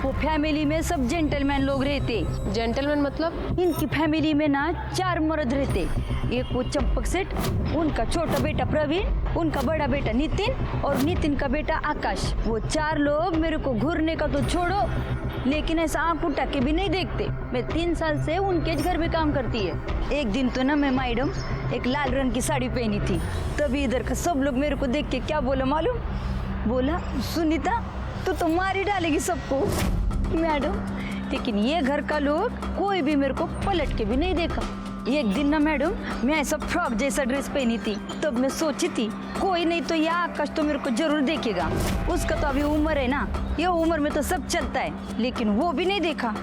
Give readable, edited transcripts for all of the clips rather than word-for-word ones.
वो फैमिली में सब जेंटलमैन लोग रहते। जेंटलमैन मतलब? इनकी फैमिली में ना 4 मर्द रहते। एक वो चंपक सेठ, उनका छोटा बेटा प्रवीण, उनका बड़ा बेटा नितिन और नितिन का बेटा आकाश। वो 4 लोग मेरे को घूरने का तो छोड़ो, लेकिन ऐसा आंख उठा के भी नहीं देखते। मैं 3 साल से उनके घर में काम करती है। एक दिन तो ना मैं मैडम एक लाल रंग की साड़ी पहनी थी, तभी इधर का सब लोग मेरे को देख के क्या बोला मालूम? बोला, सुनीता तू तो मार ही डालेगी सबको। मैडम, लेकिन ये घर का लोग कोई भी मेरे को पलट के भी नहीं देखा। एक दिन ना मैडम मैं ऐसा फ्रॉक जैसा ड्रेस पहनी थी, तब मैं सोची थी कोई नहीं तो ये आकाश तो मेरे को जरूर देखेगा। उसका तो अभी उम्र है ना, ये उम्र में तो सब चलता है, लेकिन वो भी नहीं देखा।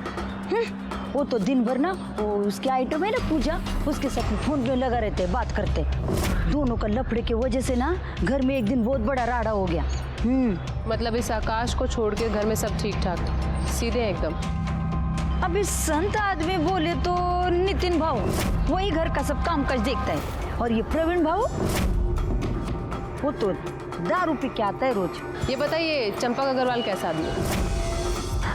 वो तो दिन भर ना वो उसके आइटम है ना पूजा, उसके साथ फोन में लगा रहते, बात करते। दोनों का लफड़े की वजह से ना घर में एक दिन बहुत बड़ा राड़ा हो गया। मतलब इस आकाश को छोड़ के घर में सब ठीक ठाक सीधे हैं एकदम? अभी संत आदमी बोले तो नितिन भाऊ वही घर का सब काम काज देखता है, और ये प्रवीण भाऊ वो तो दारू पी के आता है रोज। ये बताइए चंपक अग्रवाल कैसा आदमी है?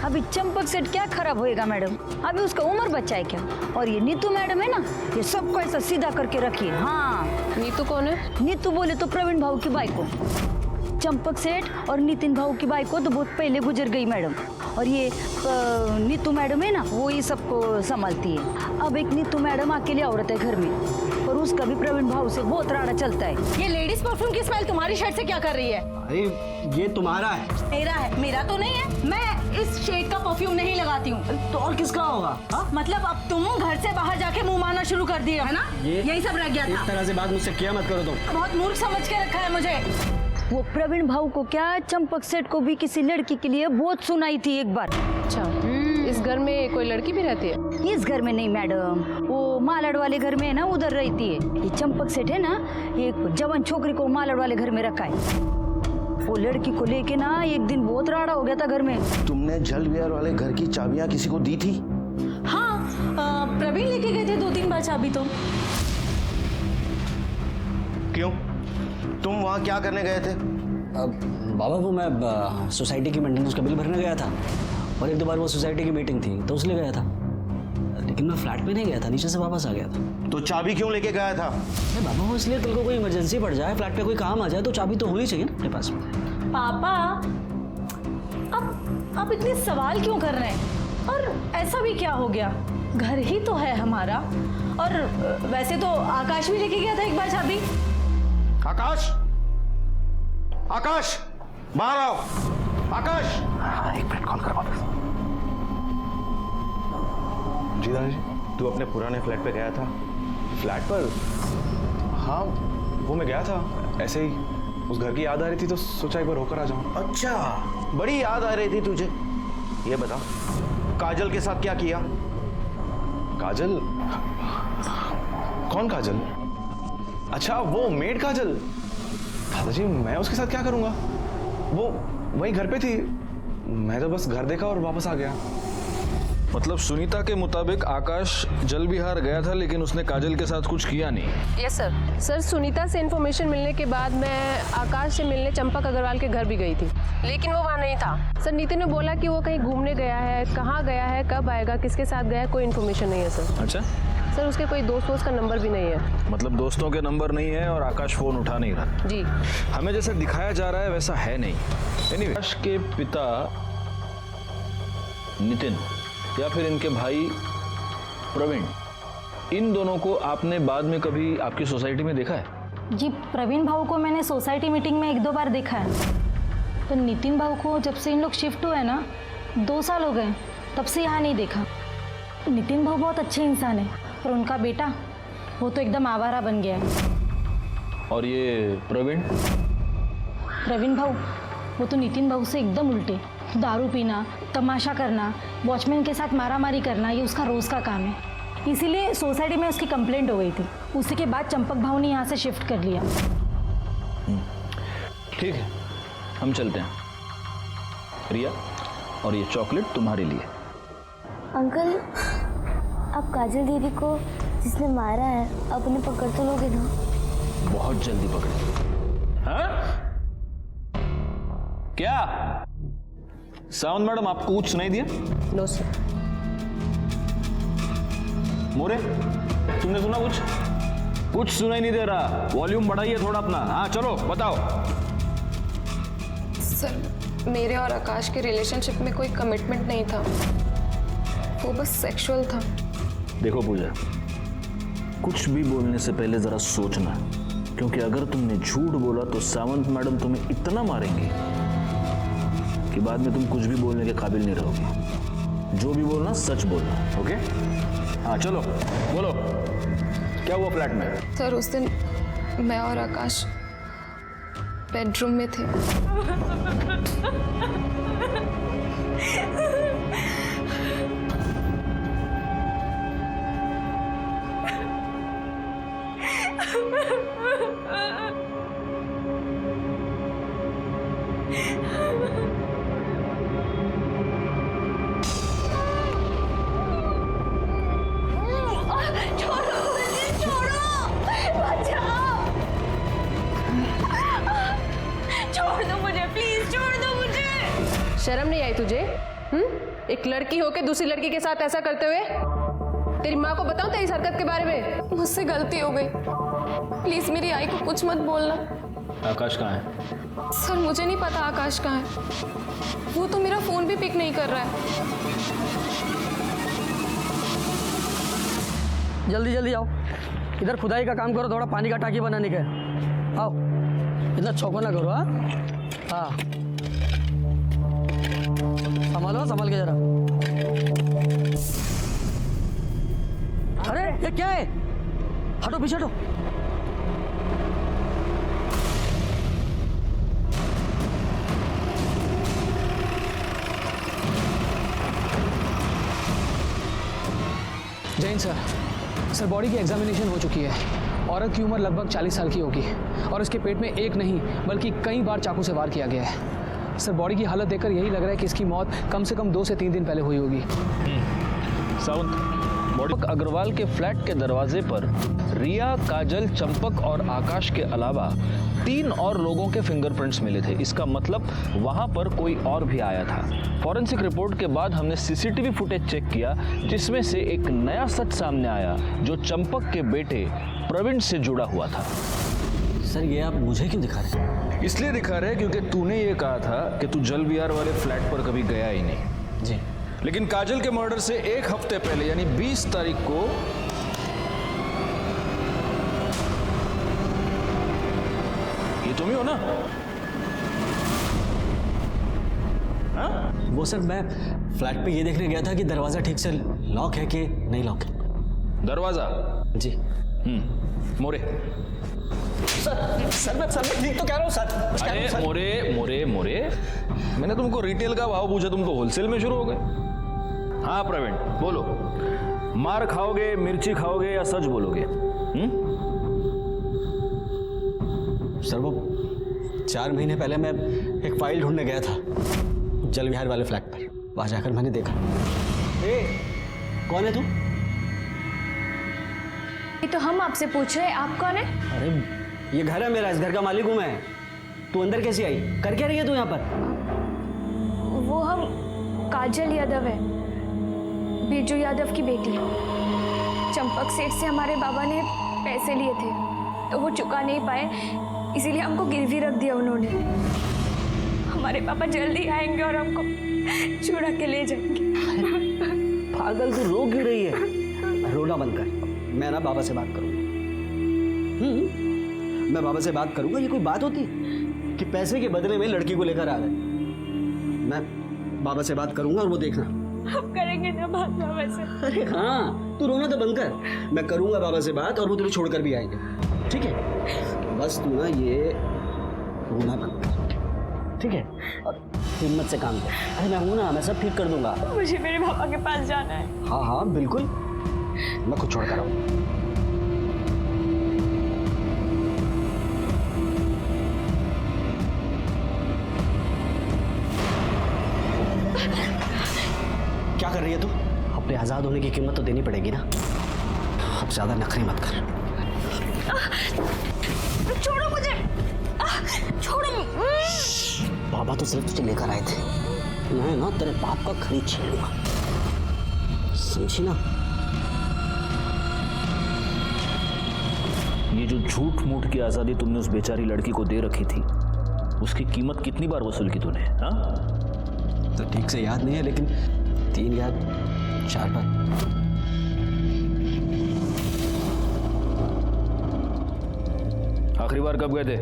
अभी चंपक सेठ क्या खराब होएगा मैडम, अभी उसका उम्र बच्चा है क्या? और ये नीतू मैडम है ना, ये सबको ऐसा सीधा करके रखिए। हाँ, नीतू कौन है? नीतू बोले तो प्रवीण भाऊ की बाइको। चंपक सेठ और नितिन भाऊ की बाइको तो बहुत पहले गुजर गई मैडम, और ये नीतू मैडम है ना वो ही सबको संभालती है। अब एक नीतू मैडम अकेली औरत है घर में, और उसका भी प्रवीण भाऊ से बहुत राड़ा चलता है। ये लेडीज परफ्यूम की स्मेल तुम्हारी शर्ट से क्या कर रही है? अरे ये तुम्हारा है। मेरा है? मेरा तो नहीं है, मैं इस शेड का परफ्यूम नहीं लगाती हूँ। तो और किसका होगा? हा? मतलब अब तुम घर से बाहर जाके मुंह मारना शुरू कर दिए है ना? यही सब रह गया था। इस तरह से बात मुझसे किया मत करो तुम। बहुत मूर्ख समझ के रखा है मुझे। वो प्रवीण भाऊ को क्या, चंपक सेठ को भी किसी लड़की के लिए बहुत सुनाई थी एक बार। अच्छा, इस घर में कोई लड़की भी रहती है? इस घर में नहीं मैडम, वो मालाड वाले घर में है ना, उधर रहती है। ये चंपक सेठ है ना, एक जवान छोकरी को मालाड वाले घर में रखा है। वो लड़की को लेके ना एक दिन बहुत राड़ा हो गया था घर में। तुमने जल विहार वाले घर की चाबियां किसी को दी थी? हाँ, प्रवीण लेके गए थे 2-3 बार चाबी तो। क्यों, तुम वहां क्या करने गए थे? बाबा वो मैं सोसाइटी की मेंटेनेंस का बिल भरने गया था, और 1-2 बार वो सोसाइटी की मीटिंग थी तो उसलिए गया था, लेकिन मैं फ्लैट में नहीं गया था, नीचे से वापस आ गया था। तो चाबी क्यों लेके गया था? अरे बाबा वो इसलिए कल को कोई इमरजेंसी पड़ जाए, फ्लैट पे कोई काम आ जाए तो चाबी तो होनी चाहिए ना अपने पास में। पापा अब इतने सवाल क्यों कर रहे हैं? और ऐसा भी क्या हो गया, घर ही तो है हमारा। और वैसे तो आकाश भी लेके गया था एक बार चाबी। आकाश, आकाश बाहर आओ। आकाश, एक मिनट कॉल कर वापस। जी दादाजी, तू अपने पुराने फ्लैट पे गया था? फ्लैट पर? हाँ, वो मैं गया था, ऐसे ही उस घर की याद आ रही थी तो सोचा एक बार होकर आ जाऊं। अच्छा, बड़ी याद आ रही थी तुझे। ये बता, काजल के साथ क्या किया? काजल? कौन काजल? अच्छा वो मेड काजल। दादाजी मैं उसके साथ क्या करूंगा, वो वहीं घर पे थी, मैं तो बस घर देखा और वापस आ गया। मतलब सुनीता के मुताबिक आकाश जल विहार गया था, लेकिन उसने काजल के साथ कुछ किया नहीं। Yes sir. सर सुनीता से इन्फॉर्मेशन मिलने के बाद मैं आकाश से मिलने चंपक अग्रवाल के घर भी गई थी, लेकिन वो वहाँ नहीं था। सर नितिन ने बोला कि वो कहीं घूमने गया है, कहाँ गया है, कब आएगा, किसके साथ गया है, कोई इन्फॉर्मेशन नहीं है सर। अच्छा सर उसके कोई दोस्त का नंबर भी नहीं है। मतलब दोस्तों के नंबर नहीं है और आकाश फोन उठा नहीं रहा। जी हमें जैसा दिखाया जा रहा है वैसा है नहीं। एनीवे, आकाश के पिता नितिन या फिर इनके भाई प्रवीण, इन दोनों को आपने बाद में कभी आपकी सोसाइटी में देखा है? जी प्रवीण भाऊ को मैंने सोसाइटी मीटिंग में 1-2 बार देखा है। तो नितिन भाऊ को जब से इन लोग शिफ्ट हुए ना, 2 साल हो गए, तब से यहाँ नहीं देखा। नितिन भाऊ बहुत अच्छे इंसान है, पर उनका बेटा वो तो एकदम आवारा बन गया है। और ये प्रवीण भाऊ वो तो नितिन भाऊ से एकदम उल्टे। दारू पीना, तमाशा करना, वॉचमैन के साथ मारामारी करना, ये उसका रोज़ का काम है। इसीलिए सोसाइटी में उसकी कंप्लेंट हो गई थी। उसी के बाद चंपक भाऊ ने यहाँ से शिफ्ट कर लिया। ठीक है, हम चलते हैं। रिया, और ये चॉकलेट तुम्हारे लिए। अंकल, आप काजल दीदी को जिसने मारा है अपने पकड़ तो लोगे ना? बहुत जल्दी पकड़े। हाँ? क्या सावंत मैडम, आपको कुछ सुनाई दिया? No sir. मोरे, तुमने सुना कुछ? कुछ सुनाई नहीं दे रहा। वॉल्यूम बढ़ाइए थोड़ा अपना। हाँ चलो बताओ। सर, मेरे और आकाश के रिलेशनशिप में कोई कमिटमेंट नहीं था, वो बस सेक्सुअल था। देखो पूजा, कुछ भी बोलने से पहले जरा सोचना, क्योंकि अगर तुमने झूठ बोला तो सावंत मैडम तुम्हें इतना मारेंगी कि बाद में तुम कुछ भी बोलने के काबिल नहीं रहोगे। जो भी बोलना सच बोलना, ओके? हाँ चलो बोलो, क्या हुआ फ्लैट में? सर, उस दिन मैं और आकाश बेडरूम में थे। शर्म नहीं आई तुझे? एक लड़की होके दूसरी लड़की के साथ ऐसा करते हुए? तेरी माँ को बताऊं तेरी इस हरकत के बारे में? मुझसे गलती हो गई, प्लीज मेरी आई को कुछ मत बोलना। आकाश कहाँ है? सर, मुझे नहीं पता आकाश कहाँ है। वो तो मेरा फोन भी पिक नहीं कर रहा है। जल्दी जल्दी आओ, इधर खुदाई का काम करो, थोड़ा पानी का टाकी बनाने का है। आओ, इतना चौको ना करो। हाँ, संभालो, संभाल के जरा। अरे ये क्या है? हटो, पीछे हटो। जैन सर, बॉडी की एग्जामिनेशन हो चुकी है। औरत की उम्र लगभग 40 साल की होगी और उसके पेट में एक नहीं बल्कि कई बार चाकू से वार किया गया है। सर, बॉडी की हालत देखकर यही लग रहा है कि इसकी मौत कम से कम 2 से 3 दिन पहले हुई होगी। सावंत, दीपक अग्रवाल के फ्लैट के दरवाजे पर रिया, काजल, चंपक और आकाश के अलावा 3 और लोगों के फिंगरप्रिंट्स मिले थे। इसका मतलब वहां पर कोई और भी आया था। फॉरेंसिक रिपोर्ट के बाद हमने सीसीटीवी फुटेज चेक किया, जिसमें से एक नया सच सामने आया जो चंपक के बेटे प्रवीण से जुड़ा हुआ था। सर, ये आप मुझे क्यों दिखा रहे हैं? इसलिए दिखा रहे हैं क्योंकि तूने ये कहा था कि तू जल विहार वाले फ्लैट पर कभी गया ही नहीं। जी। लेकिन काजल के मर्डर से 1 हफ्ते पहले यानी 20 तारीख को ये तुम ही हो ना? हाँ? वो सर, मैं फ्लैट पे ये देखने गया था कि दरवाजा ठीक से लॉक है कि नहीं लॉक है। दरवाजा? जी। मोरे। सर मैं ठीक तो कह रहा हूँ सर। अरे मोरे, मैंने तुमको रिटेल का भाव पूछा, तुम तो होलसेल में शुरू हो गए। हाँ प्रवीण, बोलो, मार खाओगे, मिर्ची खाओगे या सच बोलोगे? सर, वो 4 महीने पहले मैं एक फाइल ढूंढने गया था जल विहार वाले फ्लैट पर। वहां जाकर मैंने देखा। कौन है तू? ये तो हम आपसे पूछ रहे हैं, आप कौन है? अरे ये घर है मेरा, इस घर का मालिक हूं मैं। तू अंदर कैसी आई? कर क्या रही है तू यहाँ पर? वो हम काजल यादव है, बीजू यादव की बेटी। चंपक सेठ से हमारे बाबा ने पैसे लिए थे तो वो चुका नहीं पाए, इसीलिए हमको गिरवी रख दिया उन्होंने। हमारे पापा जल्दी आएंगे और हमको छुड़ा के ले जाएंगे। पागल, तू रो क्यों रही है? रोना बंद कर। मैं ना बाबा से बात करूंगा। मैं बाबा से बात करूंगा। ये कोई बात होती कि पैसे के बदले में लड़की को लेकर आ गए? मैं बाबा से बात करूंगा और वो देखना। हम करेंगे ना बात बाबा से। अरे हाँ, तू रोना तो बंद कर। मैं करूंगा बाबा से बात और वो तुझे छोड़कर भी आएंगे, ठीक है? बस तू ना ये रोना बंद कर, ठीक है? और हिम्मत से काम कर। अरे मैं हूं ना, मैं सब ठीक कर दूंगा। मुझे मेरे पापा के पास जाना है। हाँ हाँ बिल्कुल, मैं खुद छोड़ कर आऊँ। क्या कर रही है तू? अपने आजाद होने की कीमत तो देनी पड़ेगी ना। अब ज्यादा नखरे मत कर। छोड़ो मुझे, छोड़ो। बाबा तो सिर्फ तुझे लेकर आए थे, मैं ना तेरे बाप का खरीद छीन लूंगा, समझी ना? ये जो झूठ मूठ की आज़ादी तुमने उस बेचारी लड़की को दे रखी थी, उसकी कीमत कितनी बार वसूल की तूने? हाँ, तो ठीक से याद नहीं है, लेकिन 3 या 4 बार। आखिरी बार कब गए थे?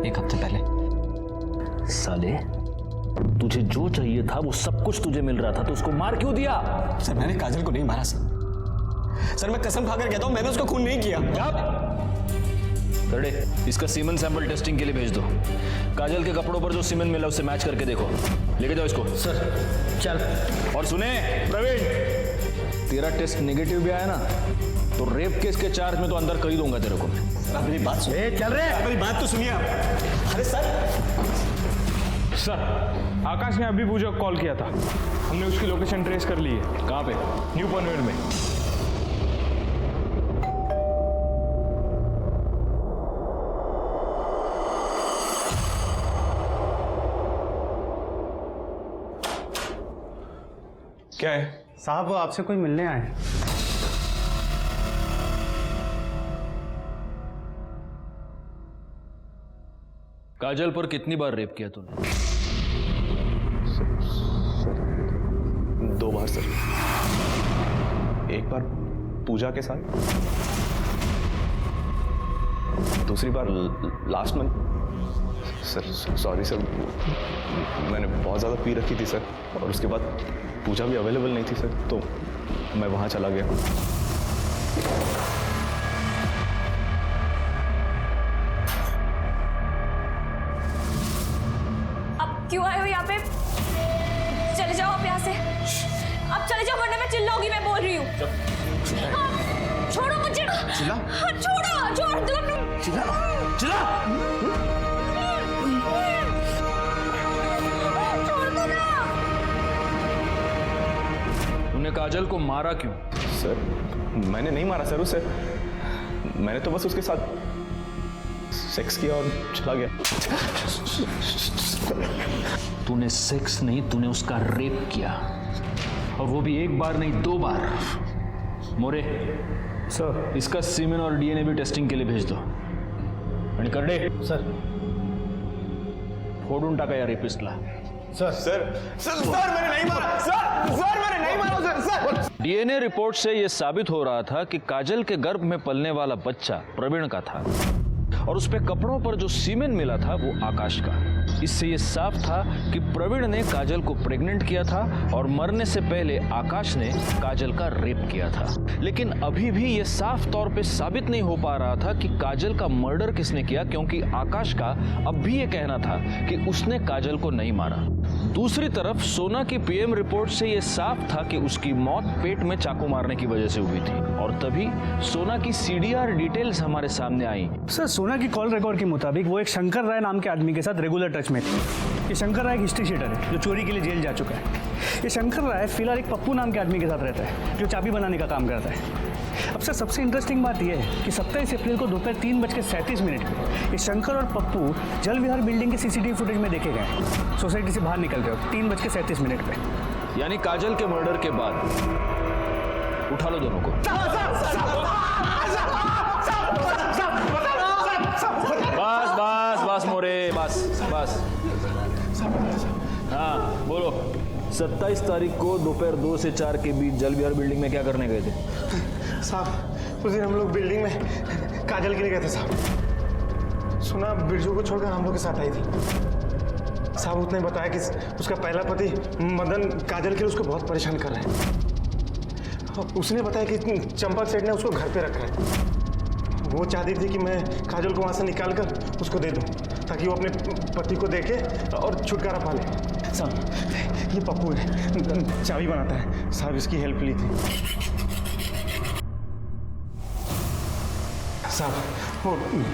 1 हफ्ते पहले। साले, तुझे जो चाहिए था वो सब कुछ तुझे मिल रहा था, तो उसको मार क्यों दिया? सर मैंने काजल को नहीं मारा सर मैं कसम खाकर कहता हूं मैंने उसका खून नहीं किया। करडे, इसका सीमेंट सैंपल टेस्टिंग के लिए भेज दो। काजल के कपड़ों पर जो सीमेंट मिला उससे मैच करके देखो। लेके जाओ इसको। सर चल। और सुने प्रवीण, तेरा टेस्ट नेगेटिव भी आया ना तो रेप केस के चार्ज में तो अंदर कर ही दूंगा तेरे को। मेरी बात सुन। चल रहे, मेरी बात तो सुनिए आप। अरे सर आकाश ने अभी पूजा को कॉल किया था, हमने उसकी लोकेशन ट्रेस कर ली है। कहाँ पे? न्यू पनवेल में। क्या है साहब? वो आपसे कोई मिलने आए। काजल पर कितनी बार रेप किया तूने? 2 बार सर। एक बार पूजा के साथ, दूसरी बार last month. Sir sorry sir, मैंने बहुत ज़्यादा पी रखी थी सर, और उसके बाद पूजा भी अवेलेबल नहीं थी सर, तो मैं वहाँ चला गया। अब क्यों आए हो यहाँ पे? चले जाओ आप यहाँ से, अब चले जाओ वरना मैं चिल्लाऊंगी। मैं बोल रही हूँ। छोड़ो मुझे। चिल्ला? छोड़ो, छोड़ दो। चिल्ला, चिल्ला। छोड़ दो ना। तूने काजल को मारा क्यों? सर मैंने नहीं मारा सर उसे, मैंने तो बस उसके साथ सेक्स किया और चला गया। तूने सेक्स नहीं, तूने उसका रेप किया, और वो भी 1 बार नहीं 2 बार। मोरे सर इसका सीमेन और डीएनए भी टेस्टिंग के लिए भेज दो। आणि करडे सर। फोडून टाका या रेपिस्टला। सर मैंने नहीं मारा सर मैंने नहीं मारा सर। डीएनए रिपोर्ट से यह साबित हो रहा था कि काजल के गर्भ में पलने वाला बच्चा प्रवीण का था, और उस पे कपड़ों पर जो सीमेन मिला था वो आकाश का। इससे ये साफ था कि प्रवीण ने काजल को प्रेग्नेंट किया था और मरने से पहले आकाश ने काजल का रेप किया था। लेकिन अभी भी ये साफ तौर पे साबित नहीं हो पा रहा था कि काजल का मर्डर किसने किया, क्योंकि आकाश का अब भी ये कहना था कि उसने काजल को नहीं मारा। दूसरी तरफ सोना की पीएम रिपोर्ट से ये साफ था कि उसकी मौत पेट में चाकू मारने की वजह से हुई थी, और तभी सोना की सीडीआर डिटेल्स हमारे सामने आई। सर सोना की कॉल रिकॉर्ड के मुताबिक वो एक शंकर राय नाम के आदमी के साथ रेगुलर टच में थी। ये शंकर राय एक हिस्ट्री शीटर है जो चोरी के लिए जेल जा चुका है। ये शंकर राय फिलहाल एक पप्पू नाम के आदमी के साथ रहता है जो चाबी बनाने का काम करता है। अब सर सबसे इंटरेस्टिंग बात यह है कि 27 अप्रैल को दोपहर 3:37 पे ये शंकर और पप्पू जल विहार बिल्डिंग के सीसीटीवी फुटेज में देखे गए सोसाइटी से बाहर निकल रहे हो 3:37 पे। यानी काजल के मर्डर के बाद उठा लो दोनों को। बस बस बस मोरे, बस बस। हाँ बोलो, 27 तारीख को दोपहर 2 से 4 के बीच जल विहार बिल्डिंग में क्या करने गए थे? साहब उस दिन हम लोग बिल्डिंग में काजल के लिए गए थे साहब। सुना बिरजू को छोड़कर हम लोग के साथ आई थी साहब। उसने बताया कि उसका पहला पति मदन काजल के लिए उसको बहुत परेशान कर रहा है। उसने बताया कि चंपा सेठ ने उसको घर पे रखा है। वो चाहती थी कि मैं काजल को वहाँ से निकाल कर उसको दे दूँ ताकि वो अपने पति को देखे और छुटकारा पा ले। साहब ये पप्पू है, चाबी बनाता है साहब, इसकी हेल्प ली थी साहब। वो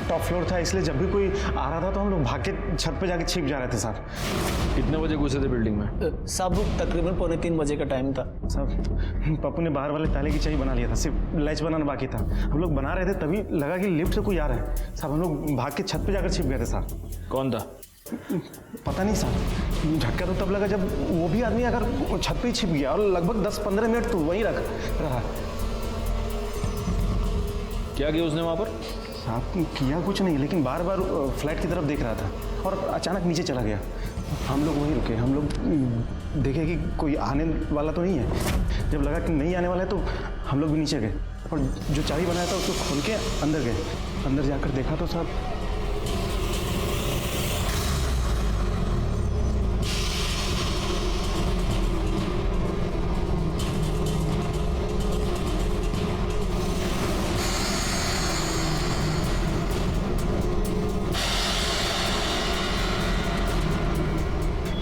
टॉप फ्लोर था इसलिए जब भी कोई आ रहा था तो हम लोग भाग के छत पे जाके छिप जा रहे थे साहब। कितने बजे घुसे थे बिल्डिंग में? साहब तकरीबन 2:45 बजे का टाइम था साहब। पप्पू ने बाहर वाले ताले की चाबी बना लिया था, सिर्फ लैच बनाना बाकी था। हम लोग बना रहे थे तभी लगा कि लिफ्ट से कोई आ रहा है साहब। हम लोग भाग के छत पे जाकर छिप गए थे साहब। कौन था? पता नहीं साहब, झटका तो तब लगा जब वो भी आदमी अगर छत पे ही छिप गया और लगभग 10-15 मिनट तो वहीं रहा। क्या किया उसने वहां पर? साहब किया कुछ नहीं, लेकिन बार बार फ्लैट की तरफ देख रहा था और अचानक नीचे चला गया। हम लोग वहीं रुके, हम लोग देखे कि कोई आने वाला तो नहीं है। जब लगा कि नहीं आने वाला है तो हम लोग भी नीचे गए और जो चाबी बनाया था उसको खोल के अंदर गए। अंदर जाकर देखा तो साहब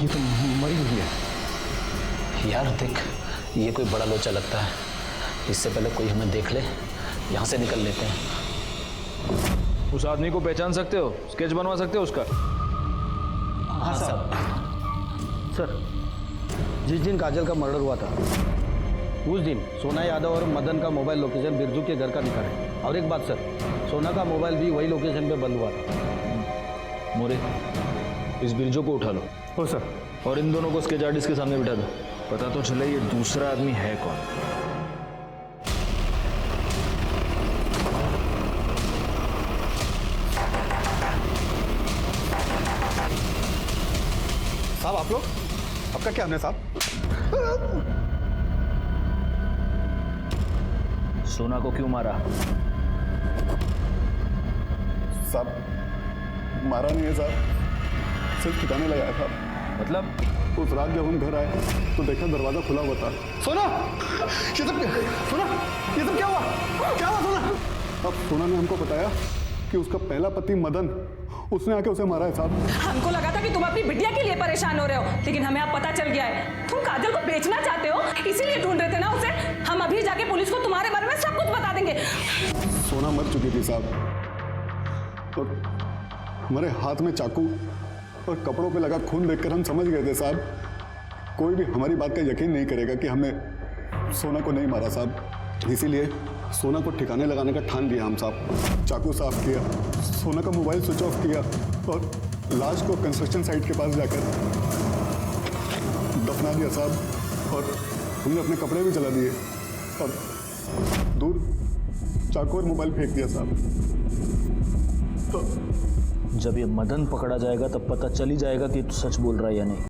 ये तो मरी हुई है। यार देख, ये कोई बड़ा लोचा लगता है। इससे पहले कोई हमें देख ले, यहाँ से निकल लेते हैं। उस आदमी को पहचान सकते हो? स्केच बनवा सकते हो उसका? हाँ सर, जिस दिन काजल का मर्डर हुआ था उस दिन सोना यादव और मदन का मोबाइल लोकेशन बिरजू के घर का दिखा है। और एक बात सर, सोना का मोबाइल भी वही लोकेशन पे बंद हुआ था। मोरे, इस बिरजू को उठा लो। हो सर। और इन दोनों को स्केच आर्टिस्ट के सामने बिठा दो, पता तो चले ये दूसरा आदमी है कौन। साहब आप लोग, आपका क्या हमने साहब? सोना को क्यों मारा? साहब मारा नहीं है साहब, सिर्फ ठिकाने लगाया था। मतलब? उस रात जब हम घर आए तो देखा दरवाजा खुला हुआ था। सोना, ये सब क्या हुआ? क्या हुआ सोना? अब सोना ने हमको बताया कि उसका पहला पति मदन, उसने आके उसे मारा है साहब। हमको लगा था कि तुम अपनी बिटिया के लिए परेशान हो रहे हो, लेकिन हमें अब पता चल गया है तुम काजल को बेचना चाहते हो, इसीलिए ढूंढ रहे थे ना उसे। हम अभी जाके पुलिस को तुम्हारे बारे में सब कुछ बता देंगे। सोना मर चुकी थी साहब, और हमारे हाथ में चाकू और कपड़ों पे लगा खून देखकर हम समझ गए थे साहब, कोई भी हमारी बात का यकीन नहीं करेगा कि हमने सोना को नहीं मारा साहब। इसीलिए सोना को ठिकाने लगाने का ठान लिया हम साहब। चाकू साफ किया, सोना का मोबाइल स्विच ऑफ किया और लाश को कंस्ट्रक्शन साइट के पास जाकर दफना दिया साहब। और हमने अपने कपड़े भी जला दिए और दूर चाकू और मोबाइल फेंक दिया साहब। तो जब ये मदन पकड़ा जाएगा तब पता चल ही जाएगा कि तू सच बोल रहा है या नहीं।